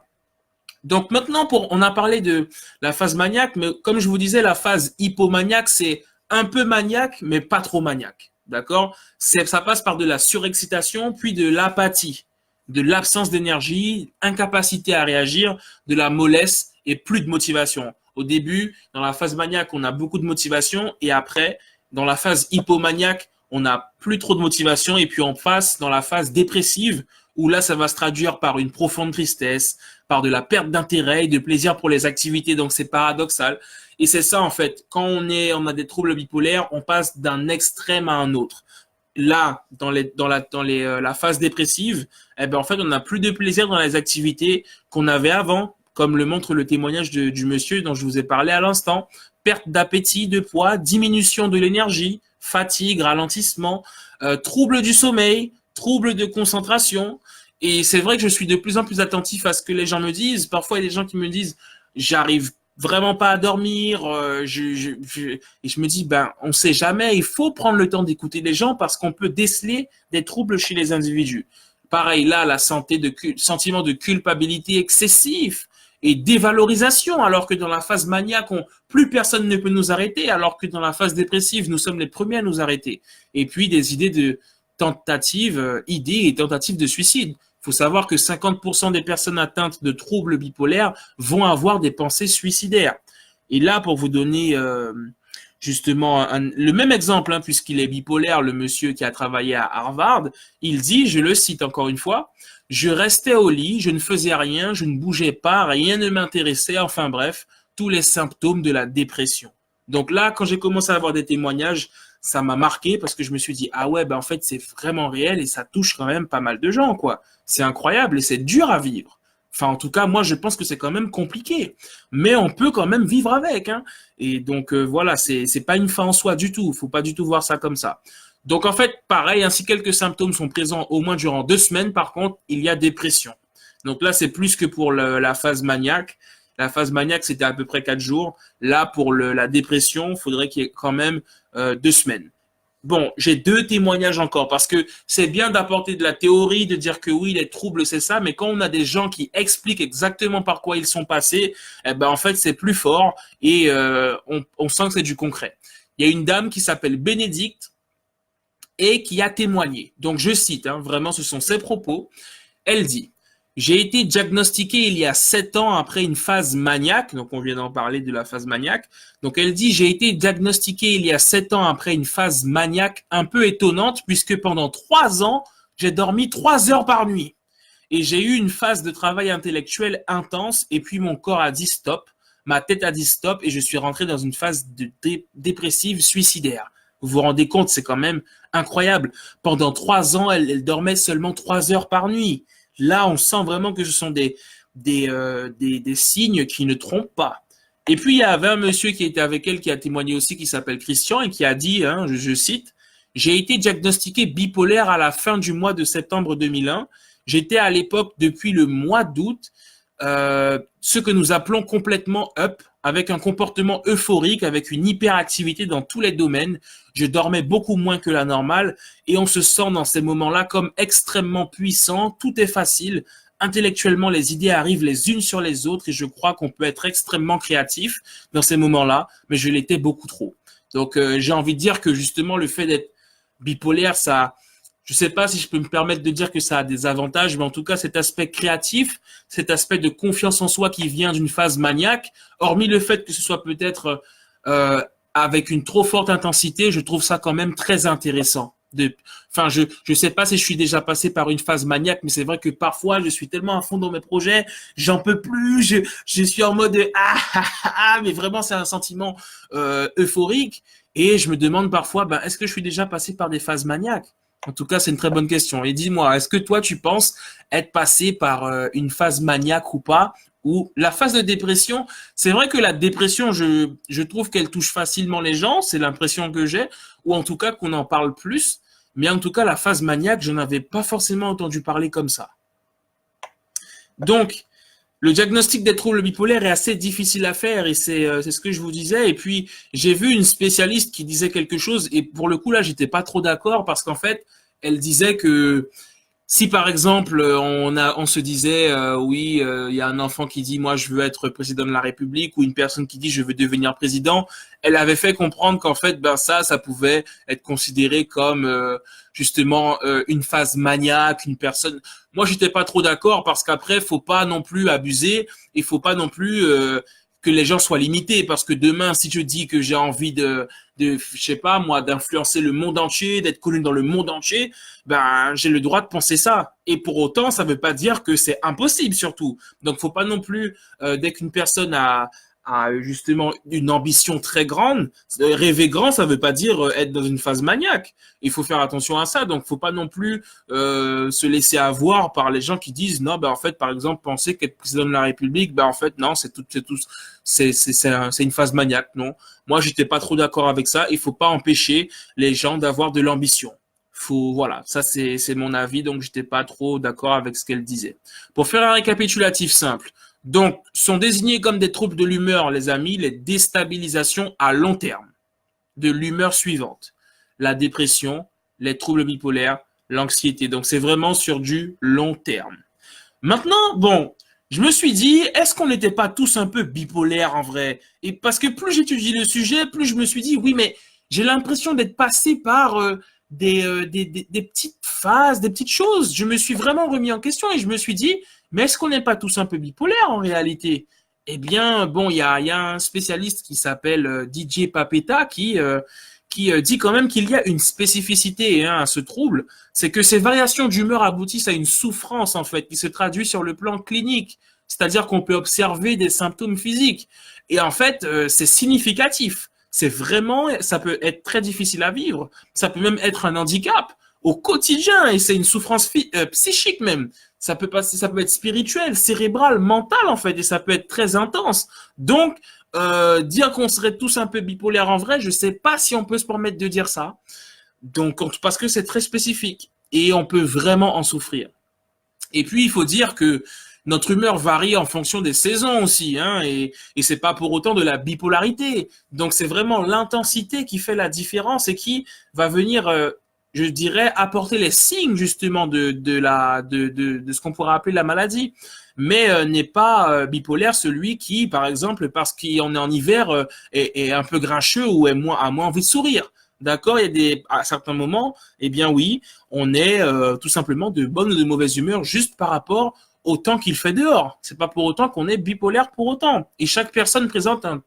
Donc maintenant, on a parlé de la phase maniaque, mais comme je vous disais, la phase hypomaniaque, c'est un peu maniaque, mais pas trop maniaque. D'accord? Ça passe par de la surexcitation, puis de l'apathie, de l'absence d'énergie, incapacité à réagir, de la mollesse et plus de motivation. Au début, dans la phase maniaque, on a beaucoup de motivation, et après, dans la phase hypomaniaque, on n'a plus trop de motivation, et puis on passe dans la phase dépressive, où là, ça va se traduire par une profonde tristesse, par de la perte d'intérêt et de plaisir pour les activités. Donc, c'est paradoxal. Et c'est ça, en fait. Quand on a des troubles bipolaires, on passe d'un extrême à un autre. Là, la phase dépressive, eh ben, en fait, on n'a plus de plaisir dans les activités qu'on avait avant, comme le montre le témoignage du monsieur dont je vous ai parlé à l'instant. Perte d'appétit, de poids, diminution de l'énergie, fatigue, ralentissement, troubles du sommeil, troubles de concentration. Et c'est vrai que je suis de plus en plus attentif à ce que les gens me disent. Parfois, il y a des gens qui me disent, j'arrive vraiment pas à dormir. Et je me dis, ben, on sait jamais. Il faut prendre le temps d'écouter les gens parce qu'on peut déceler des troubles chez les individus. Pareil, là, la sentiment de culpabilité excessif et dévalorisation, alors que dans la phase maniaque, plus personne ne peut nous arrêter, alors que dans la phase dépressive, nous sommes les premiers à nous arrêter. Et puis des idées et tentatives de suicide. Il faut savoir que 50% des personnes atteintes de troubles bipolaires vont avoir des pensées suicidaires. Et là, pour vous donner justement le même exemple, hein, puisqu'il est bipolaire, le monsieur qui a travaillé à Harvard, il dit, je le cite encore une fois, je restais au lit, je ne faisais rien, je ne bougeais pas, rien ne m'intéressait, enfin bref, tous les symptômes de la dépression. Donc là, quand j'ai commencé à avoir des témoignages, ça m'a marqué parce que je me suis dit, ah ouais, ben en fait, c'est vraiment réel et ça touche quand même pas mal de gens, quoi. C'est incroyable et c'est dur à vivre. Enfin, en tout cas, moi, je pense que c'est quand même compliqué. Mais on peut quand même vivre avec, hein. Et donc, voilà, c'est pas une fin en soi du tout. Faut pas du tout voir ça comme ça. Donc, en fait, pareil, si quelques symptômes sont présents au moins durant 2 semaines, par contre, il y a dépression. Donc là, c'est plus que pour la phase maniaque. La phase maniaque, c'était à peu près 4 jours. Là, pour la dépression, il faudrait qu'il y ait quand même 2 semaines. Bon, j'ai 2 témoignages encore parce que c'est bien d'apporter de la théorie, de dire que oui, les troubles, c'est ça, mais quand on a des gens qui expliquent exactement par quoi ils sont passés, eh ben, en fait, c'est plus fort et on sent que c'est du concret. Il y a une dame qui s'appelle Bénédicte et qui a témoigné. Donc, je cite, hein, vraiment, ce sont ses propos. Elle dit, j'ai été diagnostiquée il y a 7 ans après une phase maniaque. Donc, on vient d'en parler de la phase maniaque. Donc, elle dit, j'ai été diagnostiquée il y a 7 ans après une phase maniaque un peu étonnante puisque pendant 3 ans, j'ai dormi 3 heures par nuit. Et j'ai eu une phase de travail intellectuel intense et puis mon corps a dit stop. Ma tête a dit stop et je suis rentré dans une phase dépressive suicidaire. Vous vous rendez compte, c'est quand même incroyable. Pendant 3 ans, elle dormait seulement 3 heures par nuit. Là, on sent vraiment que ce sont des signes qui ne trompent pas. Et puis, il y avait un monsieur qui était avec elle, qui a témoigné aussi, qui s'appelle Christian, et qui a dit, hein, je cite, « J'ai été diagnostiqué bipolaire à la fin du mois de septembre 2001. J'étais à l'époque, depuis le mois d'août, ce que nous appelons complètement up, avec un comportement euphorique, avec une hyperactivité dans tous les domaines. Je dormais beaucoup moins que la normale et on se sent dans ces moments-là comme extrêmement puissant. Tout est facile. Intellectuellement, les idées arrivent les unes sur les autres et je crois qu'on peut être extrêmement créatif dans ces moments-là, mais je l'étais beaucoup trop. Donc, j'ai envie de dire que justement, le fait d'être bipolaire, ça, je sais pas si je peux me permettre de dire que ça a des avantages, mais en tout cas, cet aspect créatif, cet aspect de confiance en soi qui vient d'une phase maniaque, hormis le fait que ce soit peut-être avec une trop forte intensité, je trouve ça quand même très intéressant. Enfin, je sais pas si je suis déjà passé par une phase maniaque, mais c'est vrai que parfois, je suis tellement à fond dans mes projets, j'en peux plus, je suis en mode mais vraiment, c'est un sentiment euphorique. Et je me demande parfois, ben, est-ce que je suis déjà passé par des phases maniaques? En tout cas, c'est une très bonne question. Et dis-moi, est-ce que toi, tu penses être passé par une phase maniaque ou pas? Ou la phase de dépression, c'est vrai que la dépression, je trouve qu'elle touche facilement les gens, c'est l'impression que j'ai, ou en tout cas qu'on en parle plus. Mais en tout cas, la phase maniaque, je n'avais pas forcément entendu parler comme ça. Donc, le diagnostic des troubles bipolaires est assez difficile à faire et c'est ce que je vous disais. Et puis, j'ai vu une spécialiste qui disait quelque chose et pour le coup, là, j'étais pas trop d'accord parce qu'en fait, elle disait que Si par exemple on se disait oui, il y a un enfant qui dit moi je veux être président de la République ou une personne qui dit je veux devenir président, elle avait fait comprendre qu'en fait ben ça pouvait être considéré comme justement une phase maniaque, une personne. Moi j'étais pas trop d'accord parce qu'après faut pas non plus abuser, il faut pas non plus que les gens soient limités parce que demain si je dis que j'ai envie je sais pas moi d'influencer le monde entier, d'être connu dans le monde entier, ben j'ai le droit de penser ça. Et pour autant, ça veut pas dire que c'est impossible surtout. Donc faut pas non plus dès qu'une personne a justement une ambition très grande, rêver grand, ça veut pas dire être dans une phase maniaque. Il faut faire attention à ça. Donc faut pas non plus se laisser avoir par les gens qui disent non, ben en fait par exemple penser qu'être président de la République, ben en fait non, c'est une phase maniaque. Non, moi j'étais pas trop d'accord avec ça. Il faut pas empêcher les gens d'avoir de l'ambition. Voilà, ça c'est mon avis, donc j'étais pas trop d'accord avec ce qu'elle disait. Pour faire un récapitulatif simple, donc sont désignés comme des troubles de l'humeur, les amis, les déstabilisations à long terme de l'humeur suivante: la dépression, les troubles bipolaires, l'anxiété. Donc c'est vraiment sur du long terme. Maintenant, bon, je me suis dit, est-ce qu'on n'était pas tous un peu bipolaires en vrai? Et parce que plus j'étudie le sujet, plus je me suis dit, oui, mais j'ai l'impression d'être passé par des petites phases, des petites choses. Je me suis vraiment remis en question et je me suis dit, mais est-ce qu'on n'est pas tous un peu bipolaires en réalité? Eh bien, bon, il y a un spécialiste qui s'appelle DJ Papetta qui dit quand même qu'il y a une spécificité à ce trouble, c'est que ces variations d'humeur aboutissent à une souffrance en fait qui se traduit sur le plan clinique, c'est-à-dire qu'on peut observer des symptômes physiques et en fait c'est significatif. C'est vraiment, ça peut être très difficile à vivre, ça peut même être un handicap au quotidien et c'est une souffrance psychique même. Ça peut passer, ça peut être spirituel, cérébral, mental en fait et ça peut être très intense. Donc dire qu'on serait tous un peu bipolaires en vrai, je sais pas si on peut se permettre de dire ça. Donc, parce que c'est très spécifique et on peut vraiment en souffrir. Et puis, il faut dire que notre humeur varie en fonction des saisons aussi, hein, et c'est pas pour autant de la bipolarité. Donc, c'est vraiment l'intensité qui fait la différence et qui va venir, je dirais, apporter les signes justement de ce qu'on pourrait appeler la maladie. Mais n'est pas bipolaire celui qui, par exemple, parce qu'on est en hiver, est un peu grincheux ou a moins envie de sourire. D'accord, il y a à certains moments, eh bien oui, on est tout simplement de bonne ou de mauvaise humeur juste par rapport au temps qu'il fait dehors. C'est pas pour autant qu'on est bipolaire pour autant. Et chaque personne présente un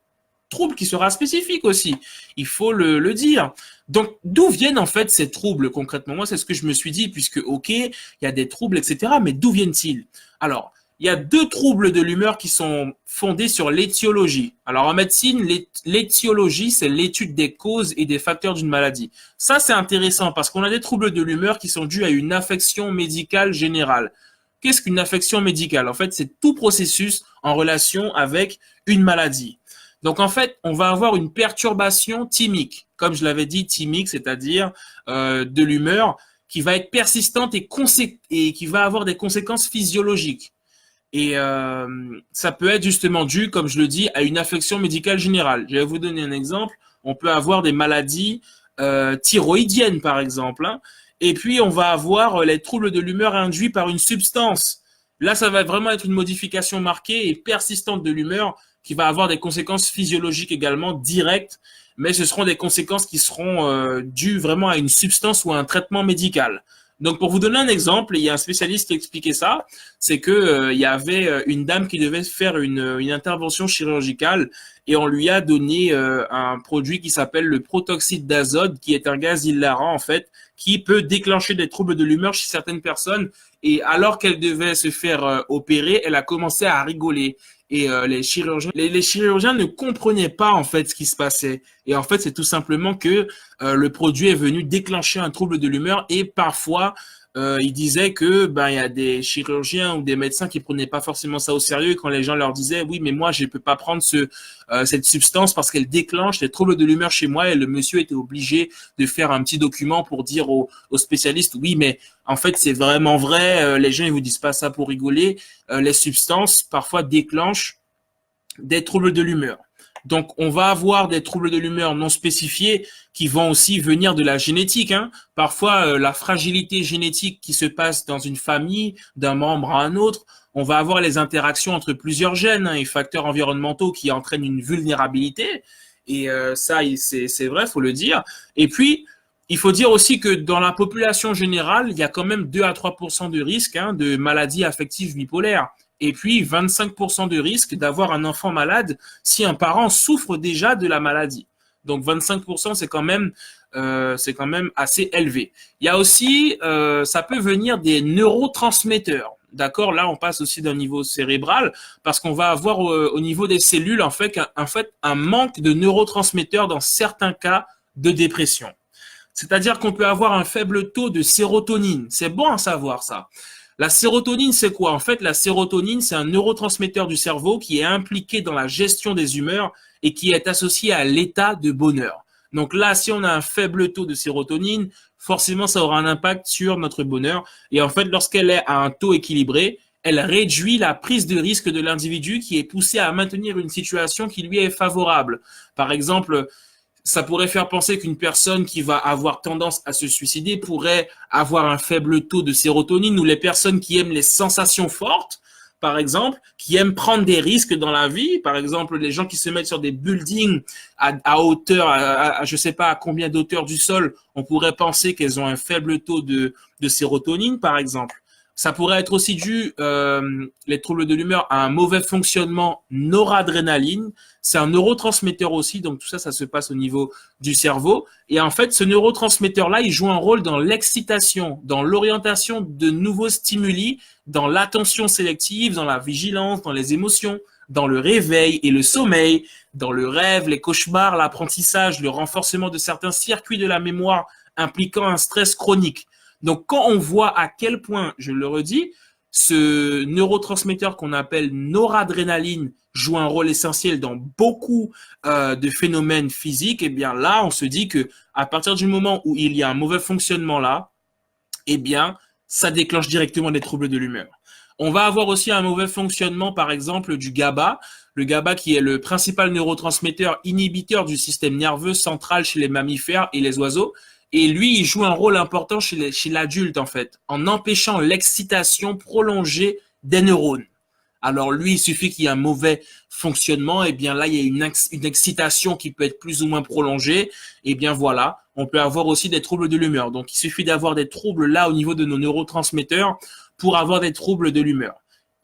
trouble qui sera spécifique aussi. Il faut le dire. Donc, d'où viennent en fait ces troubles concrètement? Moi, c'est ce que je me suis dit, puisque ok, il y a des troubles, etc. Mais d'où viennent-ils? Alors, il y a deux troubles de l'humeur qui sont fondés sur l'étiologie. Alors en médecine, l'étiologie, c'est l'étude des causes et des facteurs d'une maladie. Ça, c'est intéressant parce qu'on a des troubles de l'humeur qui sont dus à une affection médicale générale. Qu'est-ce qu'une affection médicale? En fait, c'est tout processus en relation avec une maladie. Donc en fait, on va avoir une perturbation thymique, comme je l'avais dit, thymique, c'est-à-dire de l'humeur qui va être persistante et qui va avoir des conséquences physiologiques. Et ça peut être justement dû, comme je le dis, à une affection médicale générale. Je vais vous donner un exemple. On peut avoir des maladies thyroïdiennes, par exemple. Hein. Et puis, on va avoir les troubles de l'humeur induits par une substance. Là, ça va vraiment être une modification marquée et persistante de l'humeur qui va avoir des conséquences physiologiques également directes, mais ce seront des conséquences qui seront dues vraiment à une substance ou à un traitement médical. Donc, pour vous donner un exemple, il y a un spécialiste qui expliquait ça, c'est que il y avait une dame qui devait faire une intervention chirurgicale et on lui a donné un produit qui s'appelle le protoxyde d'azote, qui est un gaz hilarant en fait, qui peut déclencher des troubles de l'humeur chez certaines personnes. Et alors qu'elle devait se faire opérer, elle a commencé à rigoler. Et les chirurgiens ne comprenaient pas en fait ce qui se passait. Et en fait, c'est tout simplement que le produit est venu déclencher un trouble de l'humeur et parfois il disait que il y a des chirurgiens ou des médecins qui prenaient pas forcément ça au sérieux et quand les gens leur disaient oui mais moi je peux pas prendre cette substance parce qu'elle déclenche des troubles de l'humeur chez moi et le monsieur était obligé de faire un petit document pour dire aux spécialistes oui mais en fait c'est vraiment vrai, les gens ils vous disent pas ça pour rigoler, les substances parfois déclenchent des troubles de l'humeur. Donc, on va avoir des troubles de l'humeur non spécifiés qui vont aussi venir de la génétique, hein. Parfois, la fragilité génétique qui se passe dans une famille, d'un membre à un autre, on va avoir les interactions entre plusieurs gènes, hein, et facteurs environnementaux qui entraînent une vulnérabilité. Et ça, c'est vrai, faut le dire. Et puis, il faut dire aussi que dans la population générale, il y a quand même 2 à 3% de risque, hein, de maladies affectives bipolaires. Et puis 25% de risque d'avoir un enfant malade si un parent souffre déjà de la maladie. Donc 25%, c'est quand même assez élevé. Il y a aussi, ça peut venir des neurotransmetteurs. D'accord, là on passe aussi d'un niveau cérébral parce qu'on va avoir au niveau des cellules en fait un manque de neurotransmetteurs dans certains cas de dépression. C'est-à-dire qu'on peut avoir un faible taux de sérotonine. C'est bon à savoir ça. La sérotonine, c'est quoi? En fait, la sérotonine, c'est un neurotransmetteur du cerveau qui est impliqué dans la gestion des humeurs et qui est associé à l'état de bonheur. Donc là, si on a un faible taux de sérotonine, forcément, ça aura un impact sur notre bonheur. Et en fait, lorsqu'elle est à un taux équilibré, elle réduit la prise de risque de l'individu qui est poussé à maintenir une situation qui lui est favorable. Par exemple, ça pourrait faire penser qu'une personne qui va avoir tendance à se suicider pourrait avoir un faible taux de sérotonine, ou les personnes qui aiment les sensations fortes, par exemple, qui aiment prendre des risques dans la vie, par exemple, les gens qui se mettent sur des buildings à hauteur, je sais pas à combien d'hauteur du sol, on pourrait penser qu'elles ont un faible taux de sérotonine, par exemple. Ça pourrait être aussi dû, les troubles de l'humeur, à un mauvais fonctionnement noradrénaline. C'est un neurotransmetteur aussi, donc tout ça, ça se passe au niveau du cerveau. Et en fait, ce neurotransmetteur-là, il joue un rôle dans l'excitation, dans l'orientation de nouveaux stimuli, dans l'attention sélective, dans la vigilance, dans les émotions, dans le réveil et le sommeil, dans le rêve, les cauchemars, l'apprentissage, le renforcement de certains circuits de la mémoire impliquant un stress chronique. Donc, quand on voit à quel point, je le redis, ce neurotransmetteur qu'on appelle noradrénaline joue un rôle essentiel dans beaucoup de phénomènes physiques, eh bien là, on se dit que à partir du moment où il y a un mauvais fonctionnement là, eh bien, ça déclenche directement des troubles de l'humeur. On va avoir aussi un mauvais fonctionnement, par exemple, du GABA. Le GABA qui est le principal neurotransmetteur inhibiteur du système nerveux central chez les mammifères et les oiseaux. Et lui, il joue un rôle important chez l'adulte, en fait, en empêchant l'excitation prolongée des neurones. Alors lui, il suffit qu'il y ait un mauvais fonctionnement, et bien là, il y a une excitation qui peut être plus ou moins prolongée, et bien voilà, on peut avoir aussi des troubles de l'humeur. Donc il suffit d'avoir des troubles là au niveau de nos neurotransmetteurs pour avoir des troubles de l'humeur.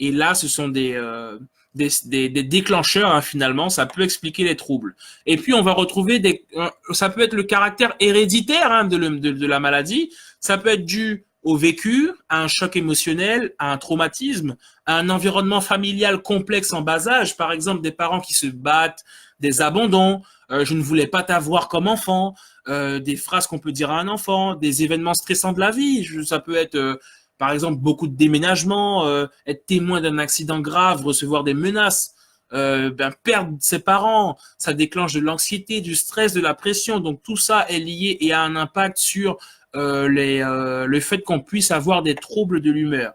Et là, ce sont des déclencheurs, hein, finalement, ça peut expliquer les troubles. Et puis on va retrouver ça peut être le caractère héréditaire, hein, de la maladie, ça peut être dû au vécu, à un choc émotionnel, à un traumatisme, à un environnement familial complexe en bas âge, par exemple des parents qui se battent, des abandons, je ne voulais pas t'avoir comme enfant, des phrases qu'on peut dire à un enfant, des événements stressants de la vie, ça peut être par exemple beaucoup de déménagements, être témoin d'un accident grave, recevoir des menaces, perdre ses parents, ça déclenche de l'anxiété, du stress, de la pression, donc tout ça est lié et a un impact sur le fait qu'on puisse avoir des troubles de l'humeur.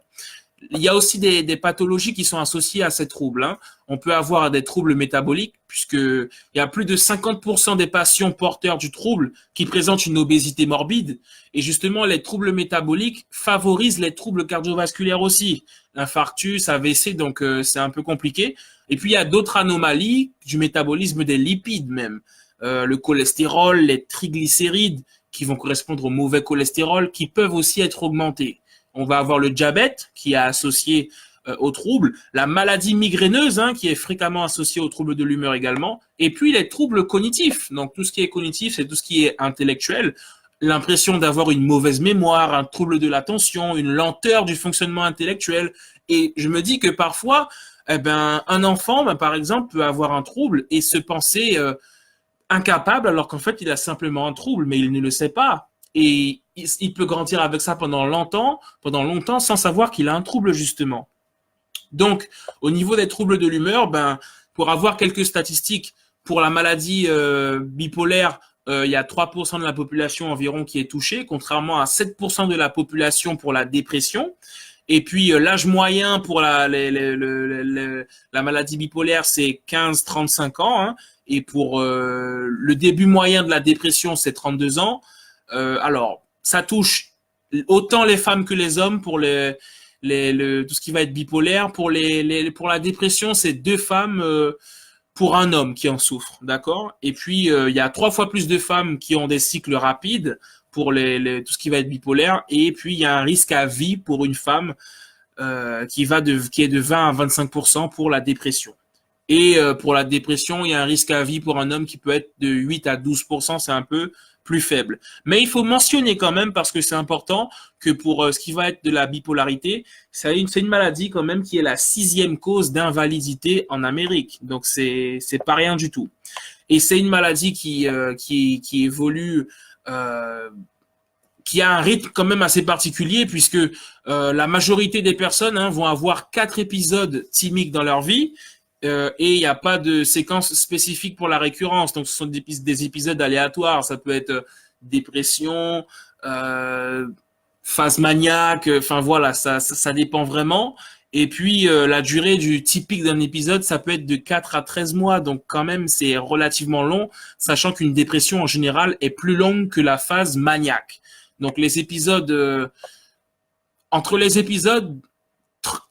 Il y a aussi des pathologies qui sont associées à ces troubles, hein. On peut avoir des troubles métaboliques, puisque il y a plus de 50% des patients porteurs du trouble qui présentent une obésité morbide. Et justement, les troubles métaboliques favorisent les troubles cardiovasculaires aussi. L'infarctus, AVC, donc c'est un peu compliqué. Et puis, il y a d'autres anomalies du métabolisme des lipides même. Le cholestérol, les triglycérides, qui vont correspondre au mauvais cholestérol, qui peuvent aussi être augmentés. On va avoir le diabète qui est associé aux troubles, la maladie migraineuse, hein, qui est fréquemment associée aux troubles de l'humeur également, et puis les troubles cognitifs. Donc tout ce qui est cognitif, c'est tout ce qui est intellectuel, l'impression d'avoir une mauvaise mémoire, un trouble de l'attention, une lenteur du fonctionnement intellectuel. Et je me dis que parfois, un enfant, par exemple, peut avoir un trouble et se penser incapable alors qu'en fait, il a simplement un trouble, mais il ne le sait pas. Et il peut grandir avec ça pendant longtemps sans savoir qu'il a un trouble, justement. Donc, au niveau des troubles de l'humeur, pour avoir quelques statistiques, pour la maladie bipolaire, il y a 3% de la population environ qui est touchée, contrairement à 7% de la population pour la dépression. Et puis, l'âge moyen pour la maladie bipolaire, c'est 15-35 ans, hein. et pour le début moyen de la dépression, c'est 32 ans. Alors, ça touche autant les femmes que les hommes pour tout ce qui va être bipolaire. Pour pour la dépression, c'est 2 femmes pour un homme qui en souffre, d'accord? Et puis, il y a 3 fois plus de femmes qui ont des cycles rapides pour tout ce qui va être bipolaire. Et puis, il y a un risque à vie pour une femme qui est de 20 à 25% pour la dépression. Et pour la dépression, il y a un risque à vie pour un homme qui peut être de 8 à 12%, c'est un peu plus faible. Mais il faut mentionner quand même, parce que c'est important, que pour ce qui va être de la bipolarité, c'est une maladie quand même qui est la 6e cause d'invalidité en Amérique. Donc c'est pas rien du tout. Et c'est une maladie qui évolue, qui a un rythme quand même assez particulier, puisque la majorité des personnes vont avoir 4 épisodes thymiques dans leur vie. Et il n'y a pas de séquence spécifique pour la récurrence. Donc, ce sont des épisodes aléatoires. Ça peut être dépression, phase maniaque. Enfin, voilà, ça dépend vraiment. Et puis, la durée typique d'un épisode, ça peut être de 4 à 13 mois. Donc, quand même, c'est relativement long, sachant qu'une dépression, en général, est plus longue que la phase maniaque. Donc, entre les épisodes,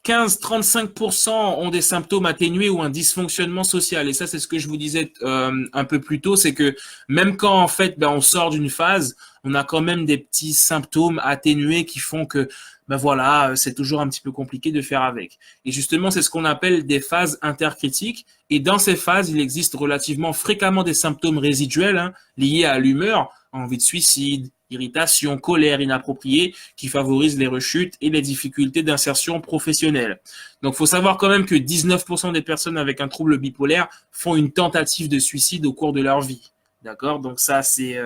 15-35% ont des symptômes atténués ou un dysfonctionnement social. Et ça, c'est ce que je vous disais un peu plus tôt, c'est que même quand en fait on sort d'une phase, on a quand même des petits symptômes atténués qui font que voilà, c'est toujours un petit peu compliqué de faire avec. Et justement, c'est ce qu'on appelle des phases intercritiques. Et dans ces phases, il existe relativement fréquemment des symptômes résiduels liés à l'humeur, envie de suicide, irritation, colère inappropriée, qui favorisent les rechutes et les difficultés d'insertion professionnelle. Donc, il faut savoir quand même que 19% des personnes avec un trouble bipolaire font une tentative de suicide au cours de leur vie. D'accord? Donc ça, c'est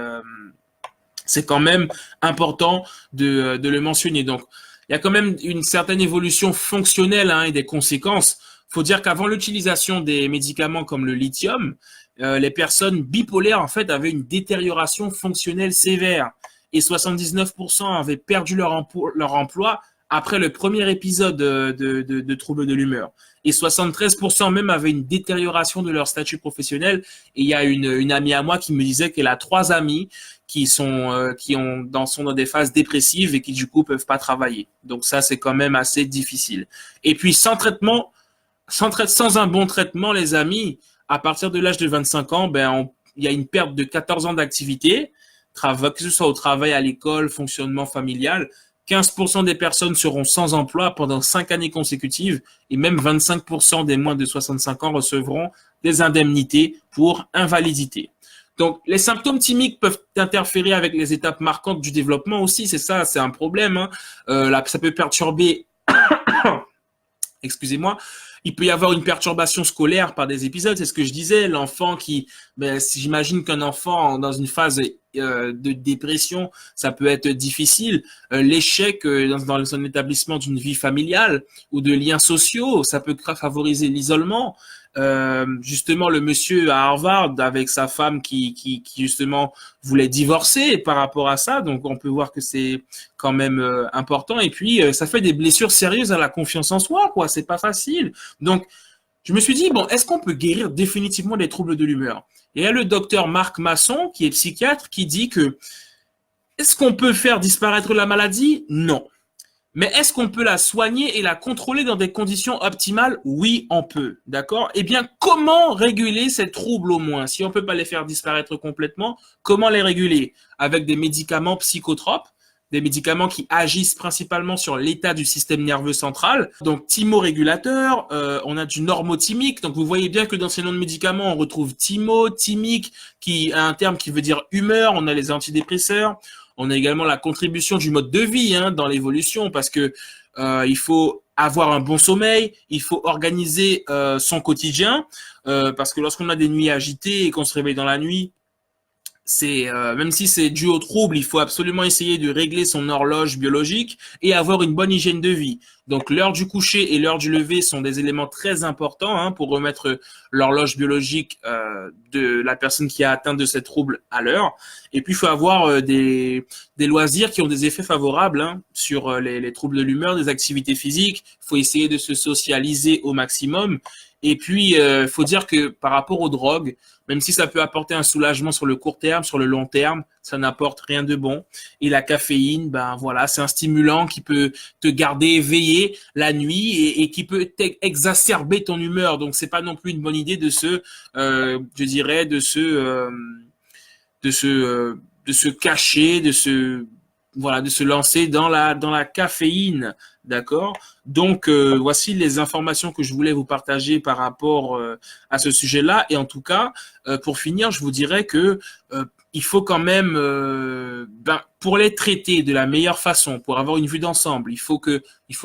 quand même important de le mentionner. Donc, il y a quand même une certaine évolution fonctionnelle et des conséquences. Il faut dire qu'avant l'utilisation des médicaments comme le lithium, les personnes bipolaires en fait avaient une détérioration fonctionnelle sévère et 79% avaient perdu leur emploi après le premier épisode de troubles de l'humeur. Et 73% même avaient une détérioration de leur statut professionnel. Et il y a une amie à moi qui me disait qu'elle a 3 amis qui sont dans des phases dépressives et qui du coup peuvent pas travailler. Donc ça, c'est quand même assez difficile. Et puis sans un bon traitement, les amis, à partir de l'âge de 25 ans, il y a une perte de 14 ans d'activité, que ce soit au travail, à l'école, fonctionnement familial. 15% des personnes seront sans emploi pendant 5 années consécutives et même 25% des moins de 65 ans recevront des indemnités pour invalidité. Donc, les symptômes thymiques peuvent interférer avec les étapes marquantes du développement aussi. C'est un problème. Ça peut perturber, excusez-moi, il peut y avoir une perturbation scolaire par des épisodes. C'est ce que je disais. L'enfant si j'imagine qu'un enfant dans une phase de dépression, ça peut être difficile. L'échec dans son établissement d'une vie familiale ou de liens sociaux, ça peut favoriser l'isolement. Justement, le monsieur à Harvard avec sa femme qui justement voulait divorcer par rapport à ça, donc on peut voir que c'est quand même important. Et puis ça fait des blessures sérieuses à la confiance en soi, quoi. C'est pas facile. Donc je me suis dit est-ce qu'on peut guérir définitivement les troubles de l'humeur? Et il y a le docteur Marc Masson, qui est psychiatre, qui dit que est-ce qu'on peut faire disparaître la maladie? Non. Mais est-ce qu'on peut la soigner et la contrôler dans des conditions optimales? Oui, on peut. D'accord? Eh bien, comment réguler ces troubles au moins? Si on ne peut pas les faire disparaître complètement, comment les réguler? Avec des médicaments psychotropes, des médicaments qui agissent principalement sur l'état du système nerveux central. Donc, thymorégulateur, on a du normothymique. Donc, vous voyez bien que dans ces noms de médicaments, on retrouve thymique, qui a un terme qui veut dire humeur. On a les antidépresseurs. On a également la contribution du mode de vie dans l'évolution, parce que il faut avoir un bon sommeil, il faut organiser son quotidien, parce que lorsqu'on a des nuits agitées et qu'on se réveille dans la nuit, même si c'est dû au trouble, il faut absolument essayer de régler son horloge biologique et avoir une bonne hygiène de vie. Donc l'heure du coucher et l'heure du lever sont des éléments très importants pour remettre l'horloge biologique de la personne qui a atteint de ces troubles à l'heure. Et puis il faut avoir des loisirs qui ont des effets favorables sur les troubles de l'humeur, des activités physiques. Il faut essayer de se socialiser au maximum. Et puis, faut dire que par rapport aux drogues, même si ça peut apporter un soulagement sur le court terme, sur le long terme, ça n'apporte rien de bon. Et la caféine, ben voilà, c'est un stimulant qui peut te garder éveillé la nuit et qui peut exacerber ton humeur. Donc, c'est pas non plus une bonne idée je dirais, de se, de se cacher, voilà, de se lancer dans la caféine, d'accord? Donc, voici les informations que je voulais vous partager par rapport à ce sujet-là. Et en tout cas, pour finir, je vous dirais que il faut quand même, pour les traiter de la meilleure façon, pour avoir une vue d'ensemble, il faut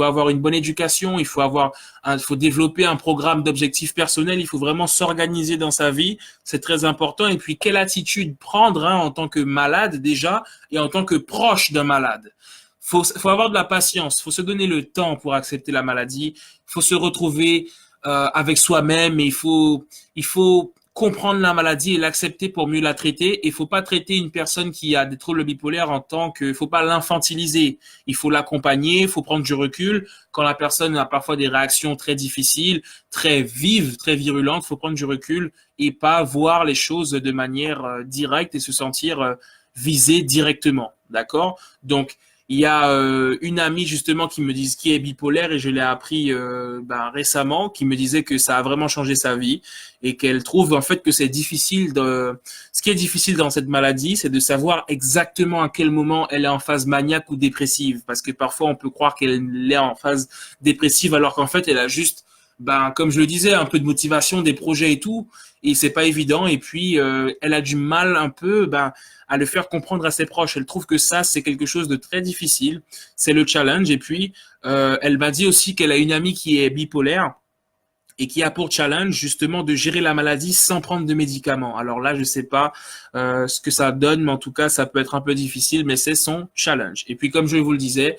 avoir une bonne éducation, il faut développer un programme d'objectifs personnels, il faut vraiment s'organiser dans sa vie, c'est très important. Et puis, quelle attitude prendre en tant que malade déjà et en tant que proche d'un malade. Faut avoir de la patience, faut se donner le temps pour accepter la maladie, faut se retrouver avec soi-même et il faut comprendre la maladie et l'accepter pour mieux la traiter. Et il faut pas traiter une personne qui a des troubles bipolaires faut pas l'infantiliser. Il faut l'accompagner, il faut prendre du recul. Quand la personne a parfois des réactions très difficiles, très vives, très virulentes, il faut prendre du recul et pas voir les choses de manière directe et se sentir visé directement. D'accord? Donc, il y a une amie justement qui est bipolaire et je l'ai appris récemment, qui me disait que ça a vraiment changé sa vie et qu'elle trouve en fait que ce qui est difficile dans cette maladie, c'est de savoir exactement à quel moment elle est en phase maniaque ou dépressive, parce que parfois on peut croire qu'elle est en phase dépressive alors qu'en fait elle a juste comme je le disais, un peu de motivation, des projets et tout, et c'est pas évident. Et puis, elle a du mal un peu, à le faire comprendre à ses proches. Elle trouve que ça, c'est quelque chose de très difficile. C'est le challenge. Et puis, elle m'a dit aussi qu'elle a une amie qui est bipolaire et qui a pour challenge justement de gérer la maladie sans prendre de médicaments. Alors là, je sais pas ce que ça donne, mais en tout cas, ça peut être un peu difficile, mais c'est son challenge. Et puis, comme je vous le disais,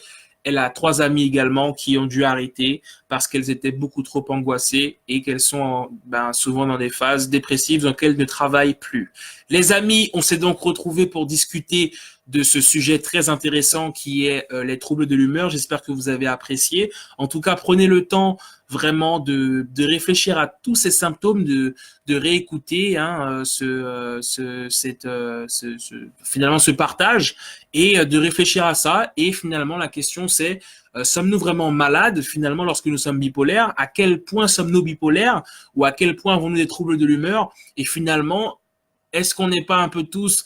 elle a 3 amies également qui ont dû arrêter parce qu'elles étaient beaucoup trop angoissées et qu'elles sont souvent dans des phases dépressives donc elles ne travaillent plus. Les amis, on s'est donc retrouvés pour discuter de ce sujet très intéressant qui est les troubles de l'humeur. J'espère que vous avez apprécié. En tout cas, prenez le temps vraiment de réfléchir à tous ces symptômes, de réécouter finalement ce partage et de réfléchir à ça. Et finalement, la question c'est sommes-nous vraiment malades finalement lorsque nous sommes bipolaires? À quel point sommes-nous bipolaires? Ou à quel point avons-nous des troubles de l'humeur? Et finalement, est-ce qu'on n'est pas un peu tous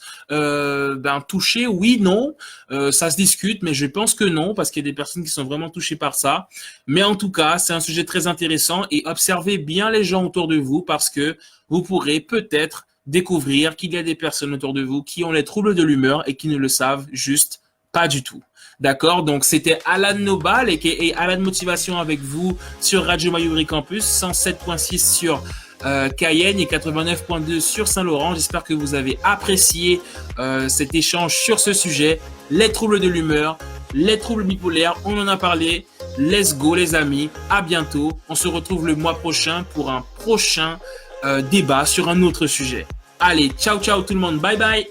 touchés? Oui, non. Ça se discute, mais je pense que non, parce qu'il y a des personnes qui sont vraiment touchées par ça. Mais en tout cas, c'est un sujet très intéressant et observez bien les gens autour de vous parce que vous pourrez peut-être découvrir qu'il y a des personnes autour de vous qui ont les troubles de l'humeur et qui ne le savent juste pas du tout. D'accord? Donc, c'était Alan Nobal et Alan Motivation avec vous sur Radio Mayuri Campus, 107.6 sur Cayenne et 89.2 sur Saint-Laurent. J'espère que vous avez apprécié cet échange sur ce sujet. Les troubles de l'humeur, les troubles bipolaires, on en a parlé. Let's go les amis, à bientôt. On se retrouve le mois prochain pour un prochain débat sur un autre sujet. Allez, ciao ciao tout le monde, bye bye.